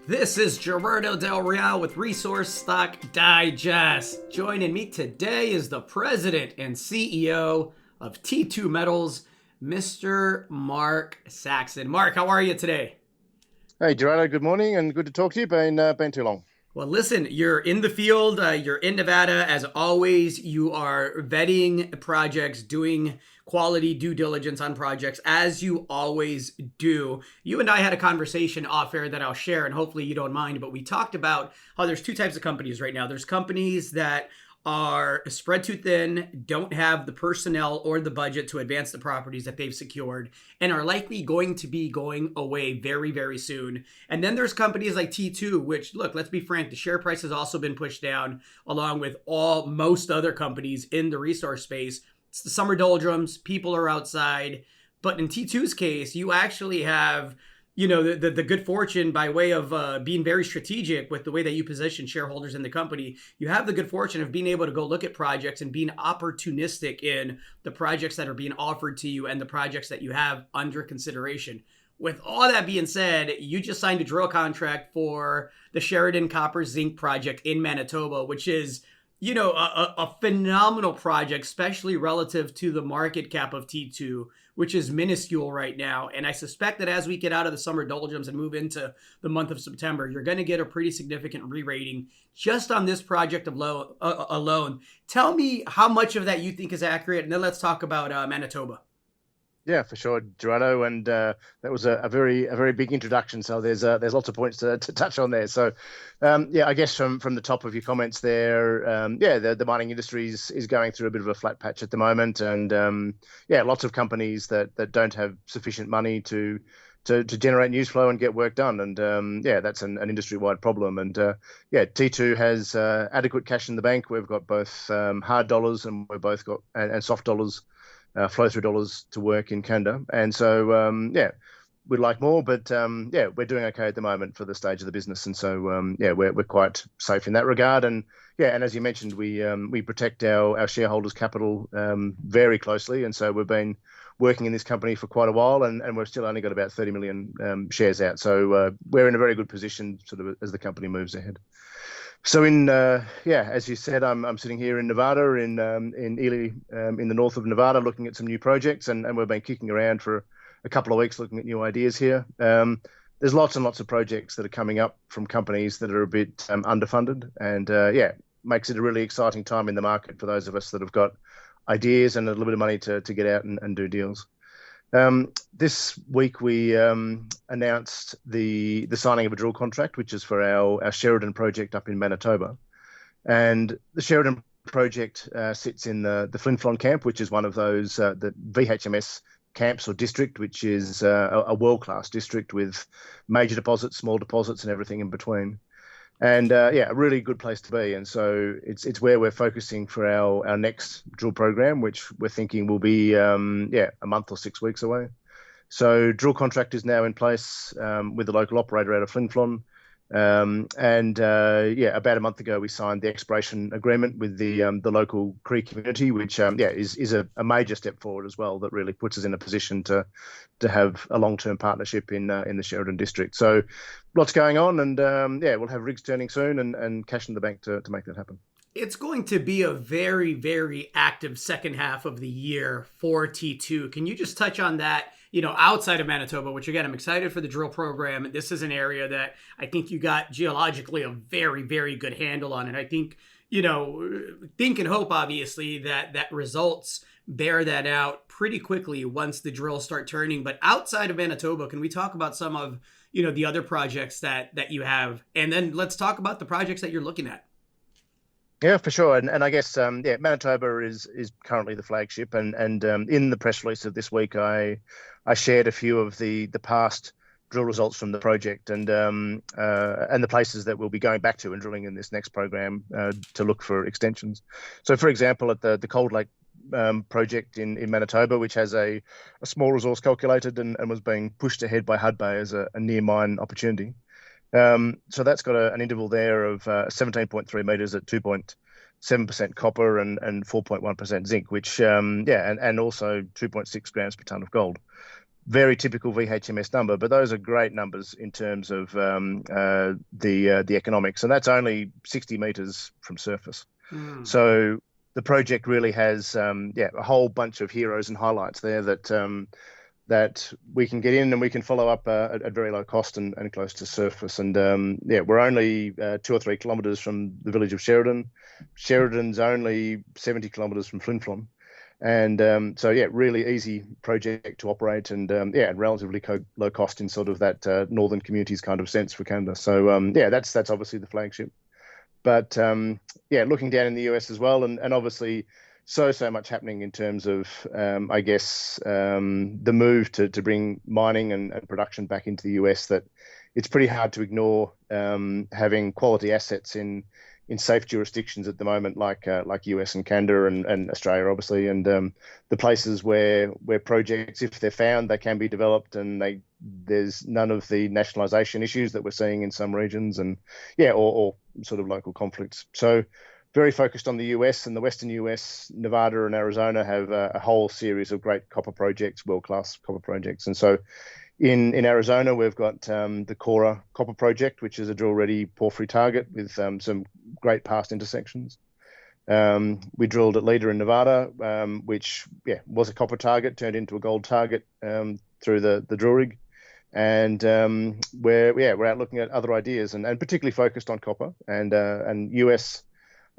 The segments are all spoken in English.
This is Gerardo Del Real with Resource Stock Digest. Joining me today is the president and CEO of T2 Metals, Mr. Mark Saxon. Mark, how are you today? Hey, Gerardo, good morning and good to talk to you. Been too long. Well, listen, you're in the field, you're in Nevada. As always, you are vetting projects, doing quality due diligence on projects, as you always do. You and I had a conversation off air that I'll share, and hopefully you don't mind, but we talked about how there's two types of companies right now. There's companies that are spread too thin, don't have the personnel or the budget to advance the properties that they've secured, and are likely going to be going away very, very soon. And then there's companies like T2, which, look, let's be frank, the share price has also been pushed down along with most other companies in the resource space. It's the summer doldrums, people are outside. But in T2's case, you actually have the good fortune by way of being very strategic with the way that you position shareholders in the company. You have the good fortune of being able to go look at projects and being opportunistic in the projects that are being offered to you and the projects that you have under consideration. With all that being said, you just signed a drill contract for the Sheridan Copper Zinc project in Manitoba, which is a phenomenal project, especially relative to the market cap of T2, which is minuscule right now. And I suspect that as we get out of the summer doldrums and move into the month of September, you're going to get a pretty significant re-rating just on this project alone. Tell me how much of that you think is accurate, and then let's talk about Manitoba. Yeah, for sure, Gerardo, and that was a very big introduction. So there's lots of points to touch on there. So yeah, I guess from the top of your comments there, yeah, the mining industry is going through a bit of a flat patch at the moment, and yeah, lots of companies that don't have sufficient money to generate news flow and get work done, and yeah, that's an industry-wide problem. And yeah, T2 has adequate cash in the bank. We've got both hard dollars and we've both got and soft dollars. Flow through dollars to work in Canada. And so, yeah, we'd like more, but yeah, we're doing okay at the moment for the stage of the business. And so, yeah, we're quite safe in that regard. And yeah, and as you mentioned, we protect our shareholders' capital very closely. And so we've been working in this company for quite a while, and we've still only got about 30 million shares out. So we're in a very good position sort of as the company moves ahead. So yeah, as you said, I'm sitting here in Nevada, in Ely, in the north of Nevada, looking at some new projects, and we've been kicking around for a couple of weeks looking at new ideas here. There's lots and lots of projects that are coming up from companies that are a bit underfunded, and yeah, makes it a really exciting time in the market for those of us that have got ideas and a little bit of money to get out and do deals. This week we announced the signing of a drill contract, which is for our Sheridan project up in Manitoba. And the Sheridan project sits in the Flin Flon camp, which is one of those the VHMS camps or district, which is a world-class district with major deposits, small deposits, and everything in between. And yeah, a really good place to be. And so it's where we're focusing for our next drill program, which we're thinking will be yeah, a month or 6 weeks away. So drill contract is now in place with the local operator out of Flin Flon. And yeah, about a month ago we signed the exploration agreement with the local Cree community, which yeah is a major step forward as well. That really puts us in a position to have a long-term partnership in the Sheridan district. So lots going on, and yeah, we'll have rigs turning soon and cash in the bank to make that happen. It's going to be a very, very active second half of the year for T2. Can you just touch on that, outside of Manitoba, which again, I'm excited for the drill program. This is an area that I think you got geologically a very, very good handle on. And I think, think and hope, obviously, that results bear that out pretty quickly once the drills start turning. But outside of Manitoba, can we talk about some of, the other projects that you have? And then let's talk about the projects that you're looking at. Yeah, for sure. And I guess yeah, Manitoba is currently the flagship. And in the press release of this week, I shared a few of the past drill results from the project and the places that we'll be going back to and drilling in this next program to look for extensions. So, for example, at the Cold Lake project in Manitoba, which has a small resource calculated and was being pushed ahead by Hudbay as a near mine opportunity. So that's got an interval there of 17.3 meters at 2.7% copper and 4.1% zinc, which, yeah, and also 2.6 grams per ton of gold. very typical VHMS number, but those are great numbers in terms of the economics, and that's only 60 meters from surface. So the project really has a whole bunch of heroes and highlights there that we can get in and we can follow up at very low cost and close to surface. And we're only 2 or 3 kilometers from the village of Sheridan. Sheridan's only 70 kilometers from Flin Flon. And really easy project to operate and relatively low cost in sort of that northern communities kind of sense for Canada. So that's obviously the flagship. But looking down in the US as well, and obviously so much happening in terms of the move to bring mining and production back into the US, that it's pretty hard to ignore having quality assets in safe jurisdictions at the moment, like US and Canada and Australia, obviously, and the places where projects, if they're found, they can be developed, and there's none of the nationalisation issues that we're seeing in some regions, and or sort of local conflicts. So very focused on the US and the Western US. Nevada and Arizona have a whole series of great copper projects, world-class copper projects, and so. In Arizona, we've got the Cora Copper Project, which is a drill-ready porphyry target with some great past intersections. We drilled at Leader in Nevada, which was a copper target, turned into a gold target through the drill rig, and we're out looking at other ideas and particularly focused on copper and US.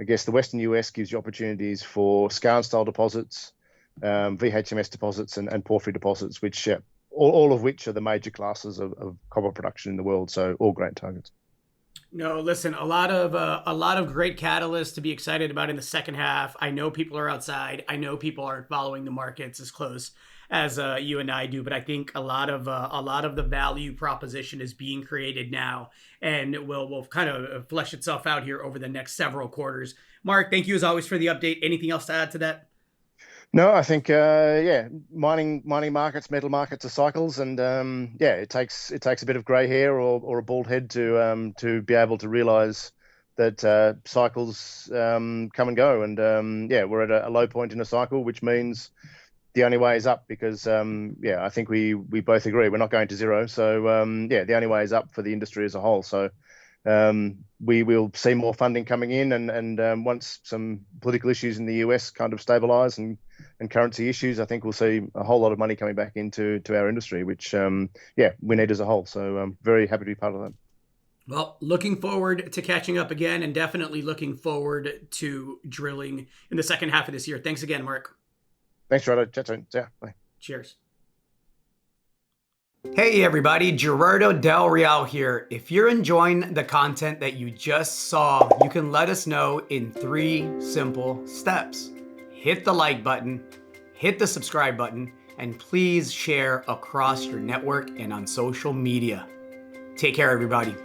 I guess the Western US gives you opportunities for skarn-style deposits, VHMS deposits, and porphyry deposits, which all of which are the major classes of copper production in the world. So all great targets. No, listen, a lot of great catalysts to be excited about in the second half. I know people are outside. I know people aren't following the markets as close as you and I do, but I think a lot of the value proposition is being created now, and will kind of flesh itself out here over the next several quarters. Mark, thank you as always for the update. Anything else to add to that? No, I think mining markets, metal markets are cycles, and it takes a bit of grey hair or a bald head to be able to realise that cycles come and go, and we're at a low point in a cycle, which means the only way is up, because I think we both agree we're not going to zero. So the only way is up for the industry as a whole. So we will see more funding coming in, and once some political issues in the US kind of stabilise and currency issues, I think we'll see a whole lot of money coming back into our industry, which we need as a whole. So I'm very happy to be part of that. Well, looking forward to catching up again, and definitely looking forward to drilling in the second half of this year. Thanks again, Mark. Thanks, Gerardo. Chat soon. Yeah, bye. Cheers. Hey everybody, Gerardo Del Real here. If you're enjoying the content that you just saw, you can let us know in 3 simple steps. Hit the like button, hit the subscribe button, and please share across your network and on social media. Take care, everybody.